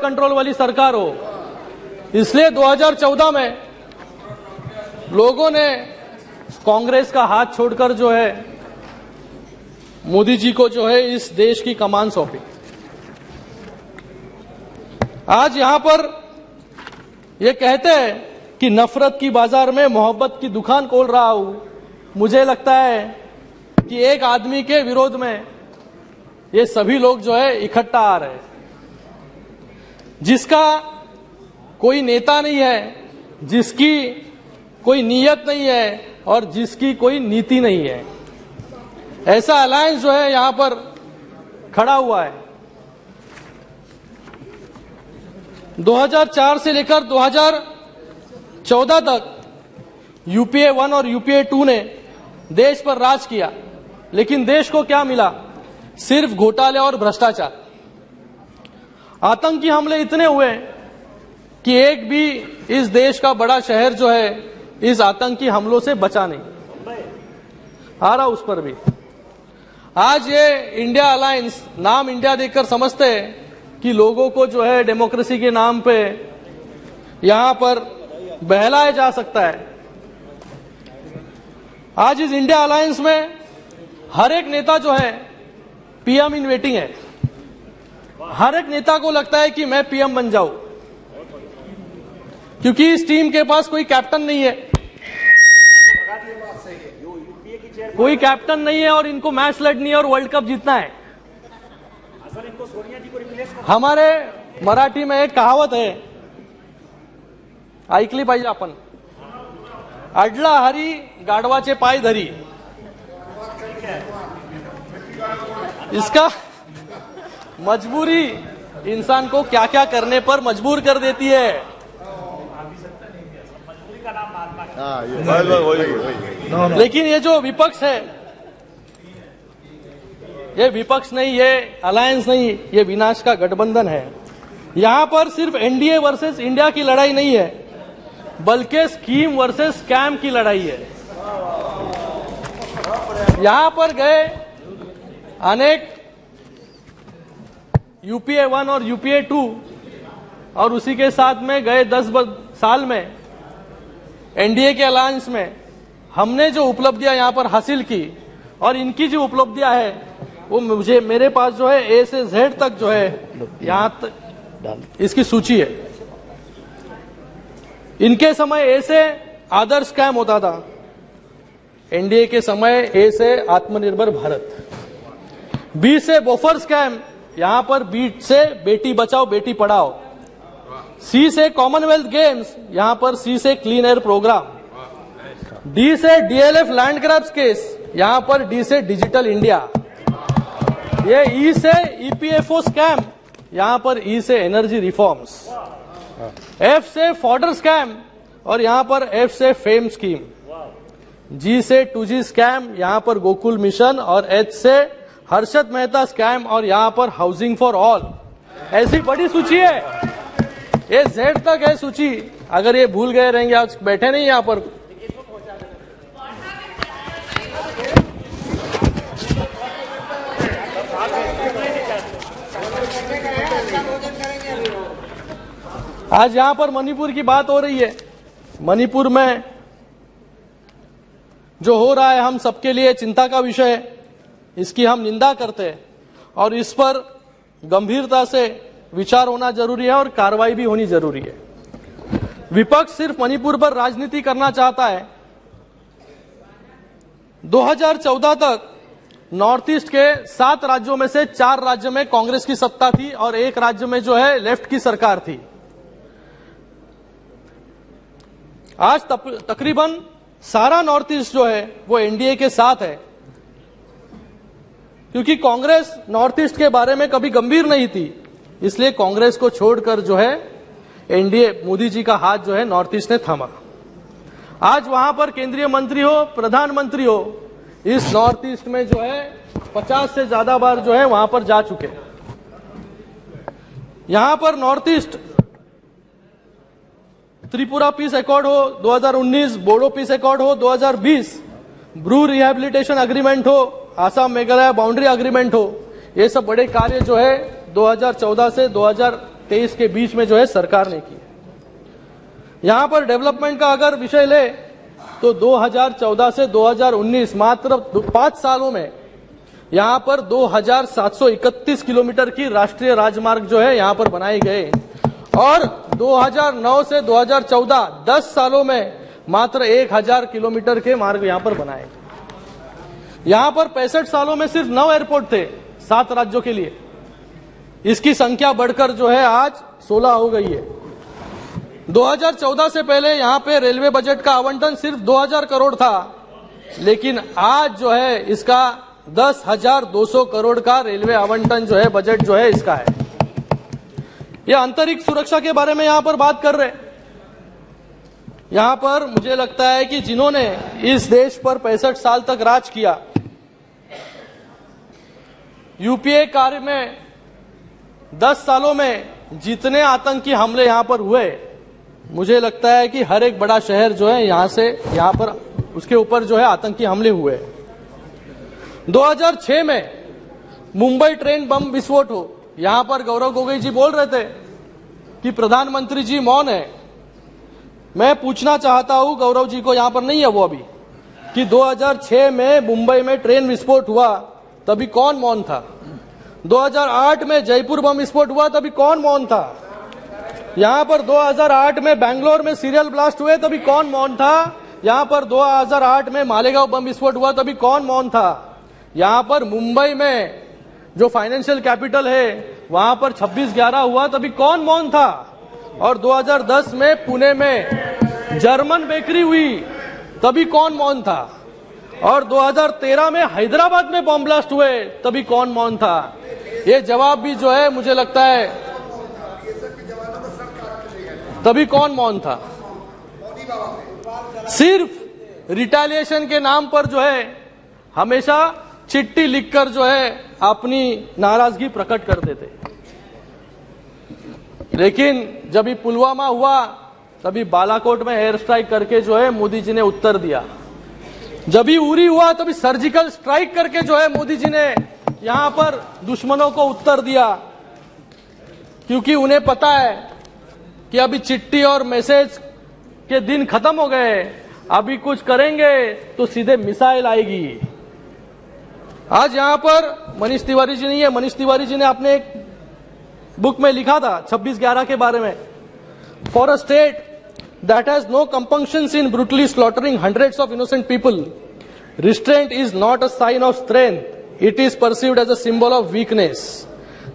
Control वाली सरकार हो। इसलिए 2014 में लोगों ने कांग्रेस का हाथ छोड़कर जो है मोदी जी को जो है इस देश की कमान सौंपी। आज यहां पर ये कहते हैं कि नफरत की बाजार में मोहब्बत की दुकान खोल रहा हूं। मुझे लगता है कि एक आदमी के विरोध में ये सभी लोग जो है इकट्ठा आ रहे हैं, जिसका कोई नेता नहीं है, जिसकी कोई नीयत नहीं है और जिसकी कोई नीति नहीं है। ऐसा अलायंस जो है यहां पर खड़ा हुआ है। 2004 से लेकर 2014 तक यूपीए 1 और यूपीए 2 ने देश पर राज किया, लेकिन देश को क्या मिला? सिर्फ घोटाले और भ्रष्टाचार। आतंकी हमले इतने हुए कि एक भी इस देश का बड़ा शहर जो है इस आतंकी हमलों से बचा नहीं। आ रहा उस पर भी। आज ये इंडिया अलायंस, नाम इंडिया देखकर समझते हैं कि लोगों को जो है डेमोक्रेसी के नाम पे यहां पर बहलाया जा सकता है। आज इस इंडिया अलायंस में हर एक नेता जो है पीएम इन वेटिंग है। हर एक नेता को लगता है कि मैं पीएम बन जाऊं, क्योंकि इस टीम के पास कोई कैप्टन नहीं है। कोई कैप्टन नहीं है और इनको मैच लड़नी है और वर्ल्ड कप जीतना है। हमारे मराठी में एक कहावत है, ऐकली पाहिजे आपण, अडला हरी गाढवाचे पाय धरी। इसका मजबूरी इंसान को क्या क्या करने पर मजबूर कर देती है। लेकिन ये जो विपक्ष है, ये विपक्ष नहीं, ये अलायंस नहीं, ये विनाश का गठबंधन है। यहां पर सिर्फ एनडीए वर्सेस इंडिया की लड़ाई नहीं है, बल्कि स्कीम वर्सेस स्कैम की लड़ाई है। यहां पर गए अनेक यूपीए 1 और यूपीए 2 और उसी के साथ में गए 10 साल में एनडीए के अलायंस में हमने जो उपलब्धियां यहां पर हासिल की और इनकी जो उपलब्धियां है वो मेरे पास जो है ए से जेड तक जो है यहां तक इसकी सूची है। इनके समय ए से आदर्श स्कैम होता था, एनडीए के समय ए से आत्मनिर्भर भारत, बी से बोफर स्कैम, यहां पर बी से बेटी बचाओ बेटी पढ़ाओ, सी से कॉमनवेल्थ गेम्स, यहां पर सी से क्लीन एयर प्रोग्राम, डी से डीएलएफ लैंड ग्रैब्स केस, यहां पर डी से डिजिटल इंडिया, ये ई से ईपीएफओ स्कैम, यहां पर ई से एनर्जी रिफॉर्म्स, एफ से फॉर्डर स्कैम और यहां पर एफ से फेम स्कीम, जी से 2G स्कैम, यहां पर गोकुल मिशन और एच से हर्षद मेहता स्कैम और यहां पर हाउसिंग फॉर ऑल। ऐसी बड़ी सूची है, ये जेड तक है सूची। अगर ये भूल गए रहेंगे, आज बैठे नहीं यहां पर। आज यहां पर मणिपुर की बात हो रही है। मणिपुर में जो हो रहा है हम सबके लिए चिंता का विषय है, इसकी हम निंदा करते हैं और इस पर गंभीरता से विचार होना जरूरी है और कार्रवाई भी होनी जरूरी है। विपक्ष सिर्फ मणिपुर पर राजनीति करना चाहता है। 2014 तक नॉर्थ ईस्ट के 7 राज्यों में से 4 राज्यों में कांग्रेस की सत्ता थी और 1 राज्य में जो है लेफ्ट की सरकार थी। आज तकरीबन सारा नॉर्थ ईस्ट जो है वो एनडीए के साथ है, क्योंकि कांग्रेस नॉर्थ ईस्ट के बारे में कभी गंभीर नहीं थी। इसलिए कांग्रेस को छोड़कर जो है एनडीए, मोदी जी का हाथ जो है नॉर्थ ईस्ट ने थामा। आज वहां पर केंद्रीय मंत्री हो, प्रधानमंत्री हो, इस नॉर्थ ईस्ट में जो है 50 से ज्यादा बार जो है वहां पर जा चुके। यहां पर north east Tripura peace accord हो 2019, बोडो पीस अकॉर्ड हो 2020, ब्रू रिहेबिलिटेशन अग्रीमेंट हो, आसाम मेघालय बाउंड्री अग्रीमेंट हो, ये सब बड़े कार्य जो है 2014 से 23 के बीच में जो है सरकार ने की। यहां पर डेवलपमेंट का अगर विषय ले तो 2014 से 2019 मात्र 5 सालों में यहां पर 2731 किलोमीटर की राष्ट्रीय राजमार्ग जो है यहां पर बनाए गए और 2009 से 2014 10 सालों में मात्र 1000 किलोमीटर के मार्ग यहां पर बनाए। यहां पर 65 सालों में सिर्फ 9 एयरपोर्ट थे 7 राज्यों के लिए, इसकी संख्या बढ़कर जो है आज 16 हो गई है। 2014 से पहले यहां पे रेलवे बजट का आवंटन सिर्फ 2000 करोड़ था, लेकिन आज जो है इसका 10,200 करोड़ का रेलवे आवंटन जो है बजट जो है इसका है। यह अंतरिक्ष सुरक्षा के बारे में यहां पर बात कर रहे हैं। यहां पर मुझे लगता है कि जिन्होंने इस देश पर 65 साल तक राज किया, यूपीए कार्य में 10 सालों में जितने आतंकी हमले यहां पर हुए, मुझे लगता है कि हर एक बड़ा शहर जो है यहां पर उसके ऊपर जो है आतंकी हमले हुए। 2006 में मुंबई ट्रेन बम विस्फोट हो, यहां पर गौरव गोगोई जी बोल रहे थे कि प्रधानमंत्री जी मौन है। मैं पूछना चाहता हूं गौरव जी को, यहां पर नहीं है वो अभी, कि 2006 में मुंबई में ट्रेन विस्फोट हुआ तभी कौन मौन था? 2008 में जयपुर बम विस्फोट हुआ तभी कौन मौन था? यहां पर 2008 में बेंगलोर में सीरियल ब्लास्ट हुए तभी कौन मौन था? यहां पर 2008 में मालेगांव बम विस्फोट हुआ तभी कौन मौन था? यहां पर मुंबई में जो फाइनेंशियल कैपिटल है वहां पर 26/11 हुआ तभी कौन मौन था? और 2010 में पुणे में जर्मन बेकरी हुई तभी कौन मौन था? और 2013 में हैदराबाद में बम ब्लास्ट हुए तभी कौन मौन था? ये जवाब भी जो है मुझे लगता है तभी कौन मौन था? सिर्फ रिटेलिएशन के नाम पर जो है हमेशा चिट्ठी लिखकर जो है अपनी नाराजगी प्रकट कर देते, लेकिन जब ये पुलवामा हुआ तभी बालाकोट में एयर स्ट्राइक करके जो है मोदी जी ने उत्तर दिया। जब ही उरी हुआ तभी सर्जिकल स्ट्राइक करके जो है मोदी जी ने यहां पर दुश्मनों को उत्तर दिया, क्योंकि उन्हें पता है कि अभी चिट्ठी और मैसेज के दिन खत्म हो गए, अभी कुछ करेंगे तो सीधे मिसाइल आएगी। आज यहां पर मनीष तिवारी जी नहीं है, मनीष तिवारी जी ने अपने एक बुक में लिखा था 26/11 के बारे में, for a state that has no compunctions in brutally slaughtering hundreds of innocent people, restraint is not a sign of strength, it is perceived as a symbol of weakness.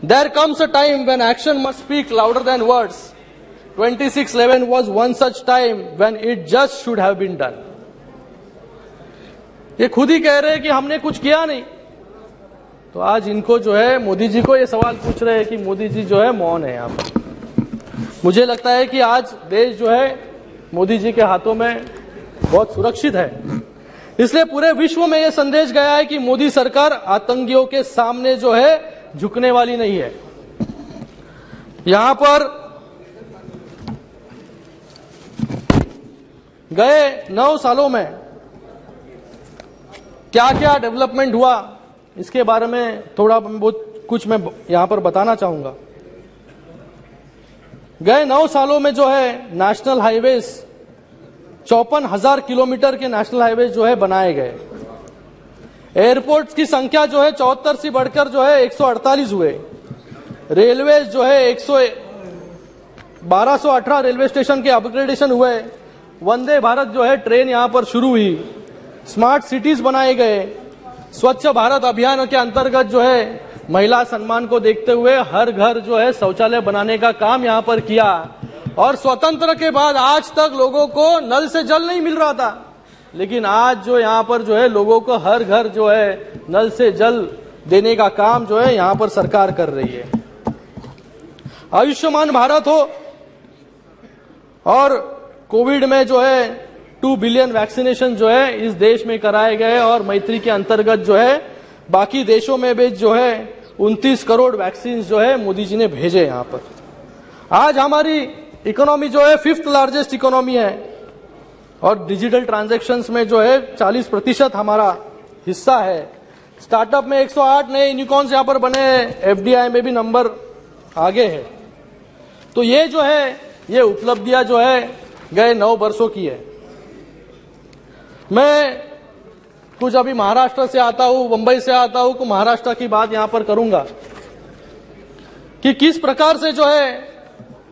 There comes a time when action must speak louder than words. 26/11 was one such time when it just should have been done. ये खुद ही कह रहे हैं कि हमने कुछ किया नहीं, तो आज इनको जो है मोदी जी को ये सवाल पूछ रहे हैं कि मोदी जी जो है मौन है। यहाँ पर मुझे लगता है कि आज देश जो है मोदी जी के हाथों में बहुत सुरक्षित है, इसलिए पूरे विश्व में यह संदेश गया है कि मोदी सरकार आतंकियों के सामने जो है झुकने वाली नहीं है। यहां पर गए 9 सालों में क्या क्या डेवलपमेंट हुआ, इसके बारे में थोड़ा बहुत कुछ मैं यहां पर बताना चाहूंगा। गए 9 सालों में जो है नेशनल हाईवेज 54,000 किलोमीटर के नेशनल हाईवेज जो है बनाए गए। एयरपोर्ट्स की संख्या जो है 74 से बढ़कर जो है 148 हुए। रेलवे जो है 1218 रेलवे स्टेशन के अपग्रेडेशन हुए। वंदे भारत जो है ट्रेन यहां पर शुरू हुई। स्मार्ट सिटीज बनाए गए। स्वच्छ भारत अभियान के अंतर्गत जो है महिला सम्मान को देखते हुए हर घर जो है शौचालय बनाने का काम यहां पर किया। और स्वतंत्र के बाद आज तक लोगों को नल से जल नहीं मिल रहा था, लेकिन आज जो यहां पर जो है लोगों को हर घर जो है नल से जल देने का काम जो है यहां पर सरकार कर रही है। आयुष्मान भारत हो और कोविड में जो है 2 बिलियन वैक्सीनेशन जो है इस देश में कराए गए और मैत्री के अंतर्गत जो है बाकी देशों में भी जो है 29 करोड़ वैक्सीन जो है मोदी जी ने भेजे यहां पर। आज हमारी इकोनॉमी जो है 5th लार्जेस्ट इकोनॉमी है और डिजिटल ट्रांजैक्शंस में जो है 40% हमारा हिस्सा है। स्टार्टअप में 108 नए यूनिकॉर्न्स यहां पर बने हैं। एफडीआई में भी नंबर आगे है। तो ये जो है, ये उपलब्धियां जो है गए 9 वर्षों की है। मैं कुछ अभी महाराष्ट्र से आता हूं, मुंबई से आता हूं, तो महाराष्ट्र की बात यहां पर करूंगा कि किस प्रकार से जो है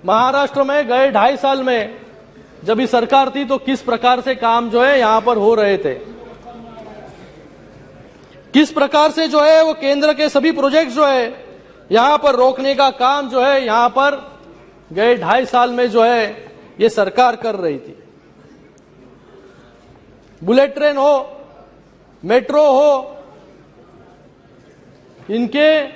महाराष्ट्र में गए 2.5 साल में जब ये सरकार थी तो किस प्रकार से काम जो है यहां पर हो रहे थे, किस प्रकार से जो है वो केंद्र के सभी प्रोजेक्ट जो है यहां पर रोकने का काम जो है यहां पर गए 2.5 साल में जो है ये सरकार कर रही थी। बुलेट ट्रेन हो, मेट्रो हो, इनके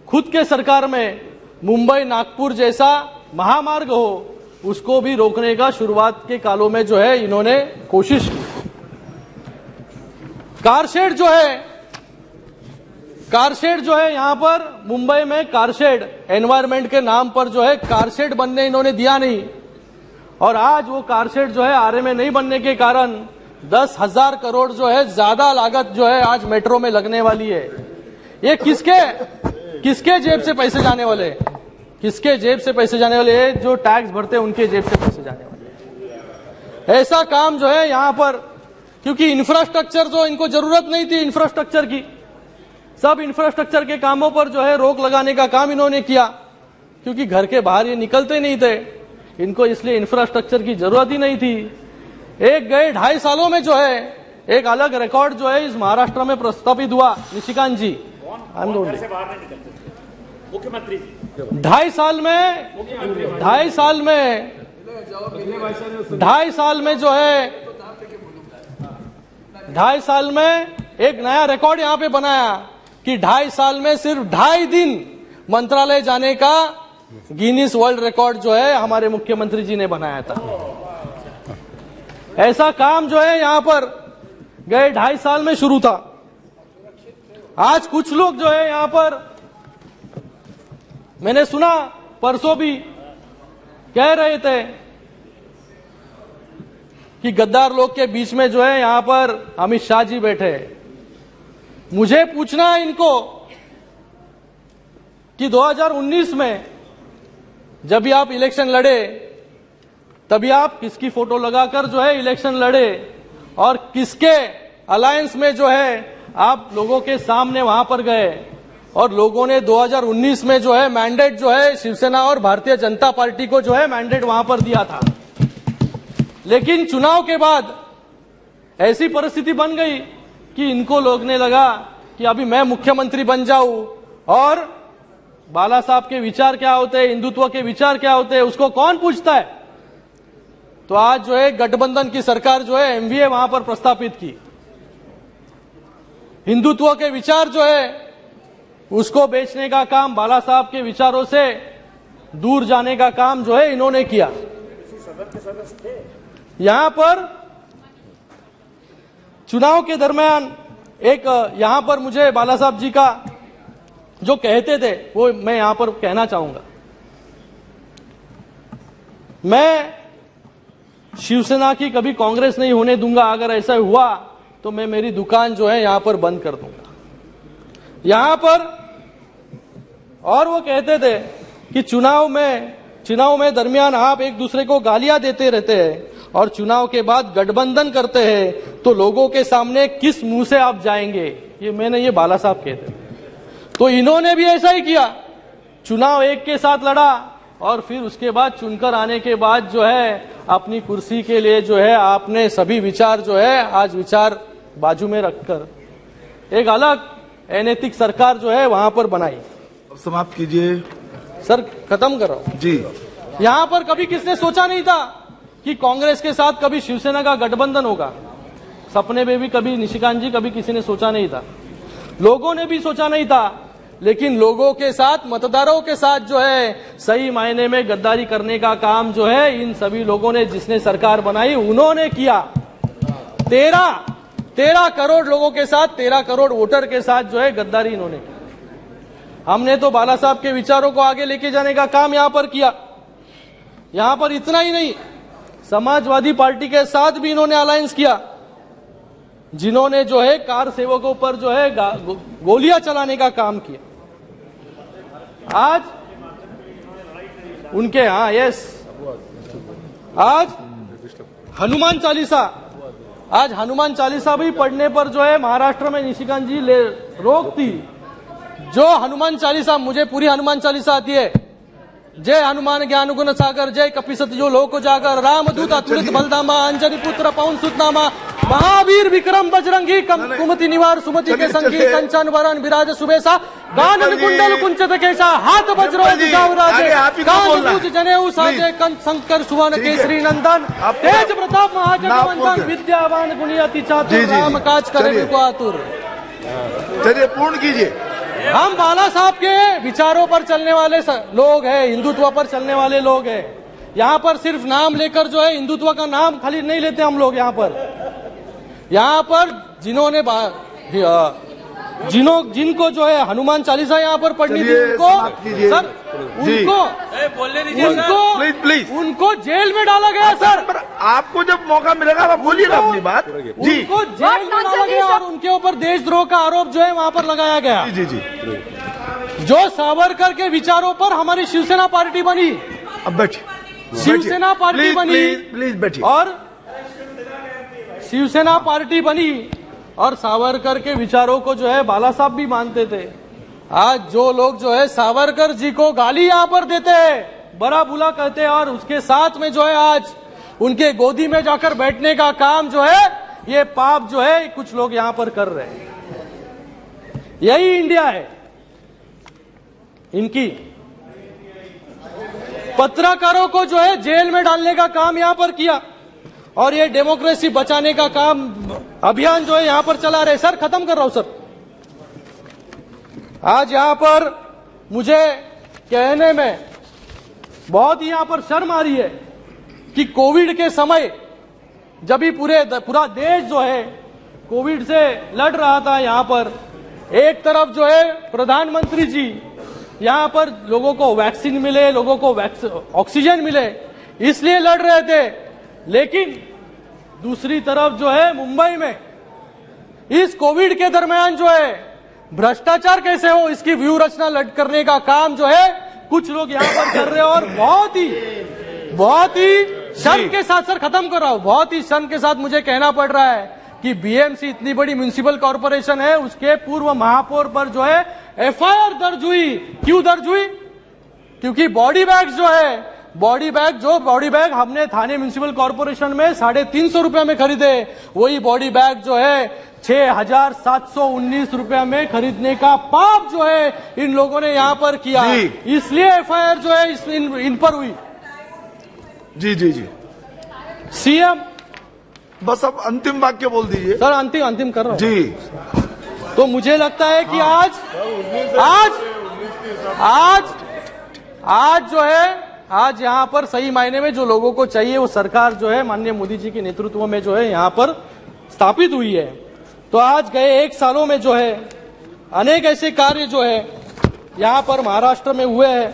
खुद के सरकार में मुंबई नागपुर जैसा महामार्ग हो, उसको भी रोकने का शुरुआत के कालों में जो है इन्होंने कोशिश की। कारशेड जो है यहां पर मुंबई में कारशेड एनवायरमेंट के नाम पर जो है कारशेड बनने इन्होंने दिया नहीं, और आज वो कारशेड जो है आरए में नहीं बनने के कारण 10,000 करोड़ जो है ज्यादा लागत जो है आज मेट्रो में लगने वाली है। ये किसके जेब से पैसे जाने वाले, किसके जेब से पैसे जाने वाले हैं? जो टैक्स भरते हैं उनके जेब से पैसे जाने वाले। ऐसा काम जो है यहां पर, क्योंकि इंफ्रास्ट्रक्चर जो इनको जरूरत नहीं थी इंफ्रास्ट्रक्चर की, सब इंफ्रास्ट्रक्चर के कामों पर जो है रोक लगाने का काम इन्होंने किया, क्योंकि घर के बाहर ये निकलते नहीं थे, इनको इसलिए इंफ्रास्ट्रक्चर की जरूरत ही नहीं थी। एक गए 2.5 सालों में जो है एक अलग रिकॉर्ड जो है इस महाराष्ट्र में प्रस्तापित हुआ। निशिकांत जी, मुख्यमंत्री 2.5 साल में जो है 2.5 साल में एक नया रिकॉर्ड यहां पे बनाया कि 2.5 साल में सिर्फ 2.5 दिन मंत्रालय जाने का गिनीज वर्ल्ड रिकॉर्ड जो है हमारे मुख्यमंत्री जी ने बनाया था। ऐसा काम जो है यहां पर गए 2.5 साल में शुरू था। आज कुछ लोग जो है यहां पर, मैंने सुना परसों भी कह रहे थे कि गद्दार लोग के बीच में जो है यहां पर अमित शाह जी बैठे। मुझे पूछना है इनको कि 2019 में जब भी आप इलेक्शन लड़े तभी आप किसकी फोटो लगाकर जो है इलेक्शन लड़े, और किसके अलायंस में जो है आप लोगों के सामने वहां पर गए, और लोगों ने 2019 में जो है मैंडेट जो है शिवसेना और भारतीय जनता पार्टी को जो है मैंडेट वहां पर दिया था। लेकिन चुनाव के बाद ऐसी परिस्थिति बन गई कि इनको लगने लगा कि अभी मैं मुख्यमंत्री बन जाऊं, और बाला साहब के विचार क्या होते हैं, हिंदुत्व के विचार क्या होते हैं, उसको कौन पूछता है। तो आज जो है गठबंधन की सरकार जो है एमवीए वहां पर प्रस्तापित की। हिंदुत्व के विचार जो है उसको बेचने का काम, बाला साहब के विचारों से दूर जाने का काम जो है इन्होंने किया। यहां पर चुनाव के दरमियान एक यहां पर मुझे बाला साहब जी का जो कहते थे वो मैं यहां पर कहना चाहूंगा। मैं शिवसेना की कभी कांग्रेस नहीं होने दूंगा, अगर ऐसा हुआ तो मैं मेरी दुकान जो है यहां पर बंद कर दूंगा यहां पर। और वो कहते थे कि चुनाव में दरमियान आप एक दूसरे को गालियां देते रहते हैं और चुनाव के बाद गठबंधन करते हैं, तो लोगों के सामने किस मुंह से आप जाएंगे। ये बाला साहब कहते थे। तो इन्होंने भी ऐसा ही किया, चुनाव एक के साथ लड़ा और फिर उसके बाद चुनकर आने के बाद जो है अपनी कुर्सी के लिए जो है आपने सभी विचार जो है आज विचार बाजू में रखकर एक अलग अनैतिक सरकार जो है वहां पर बनाई। समाप्त कीजिए सर, खत्म कर रहा हूं जी। यहां पर कभी किसने सोचा नहीं था कि कांग्रेस के साथ कभी शिवसेना का गठबंधन होगा। सपने में भी कभी निशिकांत जी कभी किसी ने सोचा नहीं था, लोगों ने भी सोचा नहीं था। लेकिन लोगों के साथ, मतदारों के साथ जो है सही मायने में गद्दारी करने का काम जो है इन सभी लोगों ने, जिसने सरकार बनाई उन्होंने किया। 13 करोड़ लोगों के साथ, 13 करोड़ वोटर के साथ जो है गद्दारी इन्होंने की। हमने तो बाला साहब के विचारों को आगे लेके जाने का काम यहां पर किया। यहां पर इतना ही नहीं, समाजवादी पार्टी के साथ भी इन्होंने अलायंस किया, जिन्होंने जो है कार सेवकों पर जो है गोलियां चलाने का काम किया। उनके यहाँ, यस, आज हनुमान चालीसा, आज हनुमान चालीसा भी पढ़ने पर जो है महाराष्ट्र में निशिकांत जी रोक थी। जो हनुमान चालीसा, मुझे पूरी हनुमान चालीसा आती है, जय हनुमान ज्ञान गुण सागर, जय कपिसत जो लोक जागर, रामदूत अतुलित बलधामा, अंजनी पुत्र पवन सुत नामा, महावीर विक्रम बजरंगी, कुमति निवार सुमति के संगी, कंचन वरण विराज सुबेसा, गानन कुंडल कुंचित केशा, हाथ वज्रो दिगावराजे, कांच जनेऊ साजे, कंठ शंकर सुवन केसरी नंदन, तेज प्रताप महाजगवंदन, विद्यावान गुणी अति चातुर, राम काज करे को आतुर। चलिए पूर्ण कीजिए। हम बाला साहब के विचारों पर चलने वाले लोग हैं, हिंदुत्व पर चलने वाले लोग हैं। यहाँ पर सिर्फ नाम लेकर जो है हिंदुत्व का नाम खाली नहीं लेते हम लोग। यहाँ पर जिन्होंने जिनको जो है हनुमान चालीसा यहाँ पर पढ़नी थी, उनको सर, उनको जेल में डाला गया सर। आपको जब मौका मिलेगा आप बोलिए ना अपनी बात जी। उनको जेल में डाला गया और उनके ऊपर देशद्रोह का आरोप जो है वहाँ पर लगाया गया। जी जी। जो सावरकर के विचारों पर हमारी शिवसेना पार्टी बनी, अब बैठिए, शिवसेना पार्टी बनी, प्लीज बैठिए, और शिवसेना पार्टी बनी और सावरकर के विचारों को जो है बाला साहब भी मानते थे। आज जो लोग जो है सावरकर जी को गाली यहाँ पर देते हैं, बड़ा बुला कहते हैं, और उसके साथ में जो है आज उनके गोदी में जाकर बैठने का काम जो है, ये पाप जो है कुछ लोग यहाँ पर कर रहे हैं। यही इंडिया है इनकी। पत्रकारों को जो है जेल में डालने का काम यहाँ पर किया और ये डेमोक्रेसी बचाने का काम अभियान जो है यहाँ पर चला रहे। सर खत्म कर रहा हूं सर। आज यहाँ पर मुझे कहने में बहुत ही यहाँ पर शर्म आ रही है कि कोविड के समय जब भी पूरा देश जो है कोविड से लड़ रहा था, यहाँ पर एक तरफ जो है प्रधानमंत्री जी यहाँ पर लोगों को वैक्सीन मिले, लोगों को ऑक्सीजन मिले, इसलिए लड़ रहे थे। लेकिन दूसरी तरफ जो है मुंबई में इस कोविड के दरमियान जो है भ्रष्टाचार कैसे हो, इसकी व्यू रचना करने का काम जो है कुछ लोग यहाँ पर कर रहे हैं। और बहुत ही शर्म के साथ, सर खत्म कर रहा हूं, बहुत ही शर्म के साथ मुझे कहना पड़ रहा है कि बीएमसी इतनी बड़ी म्युनिसिपल कॉर्पोरेशन है, उसके पूर्व महापौर पर जो है एफआईआर दर्ज हुई। क्यों दर्ज हुई? क्योंकि बॉडी बैग जो है, बॉडी बैग हमने थाने म्युनिसिपल कॉर्पोरेशन में 350 रुपए में खरीदे, वही बॉडी बैग जो है 6,719 रुपए में खरीदने का पाप जो है इन लोगों ने यहाँ पर किया, इसलिए एफआईआर जो है इन पर हुई। जी जी जी। सीएम बस अब अंतिम वाक्य बोल दीजिए। सर अंतिम कर रहा हूं जी। तो मुझे लगता है कि आज जो है, आज यहाँ पर सही मायने में जो लोगों को चाहिए वो सरकार जो है माननीय मोदी जी के नेतृत्व में जो है यहाँ पर स्थापित हुई है। तो आज गए 1 सालों में जो है अनेक ऐसे कार्य जो है यहाँ पर महाराष्ट्र में हुए हैं।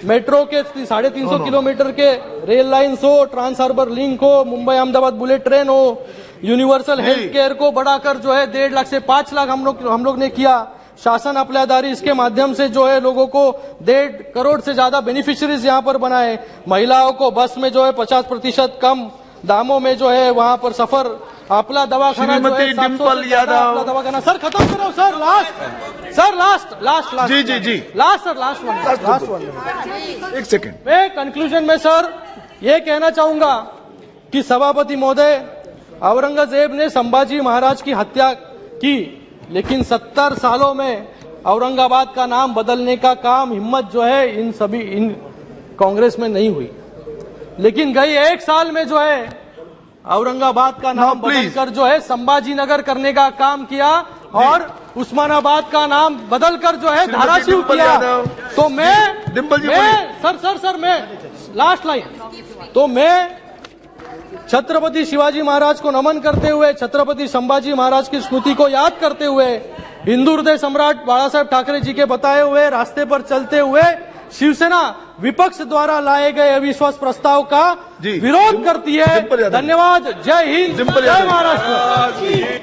मेट्रो के 350 किलोमीटर के रेल लाइन्स हो, ट्रांस हार्बर लिंक हो, मुंबई अहमदाबाद बुलेट ट्रेन हो, यूनिवर्सल हेल्थ केयर को बढ़ाकर जो है 1.5 लाख से 5 लाख हम लोग ने किया। शासन अपलादारी, इसके माध्यम से जो है लोगों को 1.5 करोड़ से ज्यादा बेनिफिशियरीज यहाँ पर बनाए। महिलाओं को बस में जो है 50% कम दामों में जो है वहां पर सफर, अपना दवाखाना जो है 700 से अपना दवाखाना। सर खत्म करो सर, लास्ट जी जी जी, लास्ट वन। एक सेकंड। मैं कंक्लूजन में सर ये कहना चाहूंगा कि सभापति महोदय, औरंगजेब ने संभाजी महाराज की हत्या की, लेकिन 70 सालों में औरंगाबाद का नाम बदलने का काम हिम्मत जो है इन कांग्रेस में नहीं हुई। लेकिन गई 1 साल में जो है औरंगाबाद का नाम बदलकर जो है संभाजी नगर करने का काम किया और उस्मानाबाद का नाम बदलकर जो है धाराशिव किया। तो मैं लास्ट लाइन, तो मैं छत्रपति शिवाजी महाराज को नमन करते हुए, छत्रपति संभाजी महाराज की स्मृति को याद करते हुए, हिंदू हृदय सम्राट बाला साहेब ठाकरे जी के बताए हुए रास्ते पर चलते हुए शिवसेना विपक्ष द्वारा लाए गए अविश्वास प्रस्ताव का विरोध करती है। धन्यवाद। जय हिंद, जय महाराष्ट्र।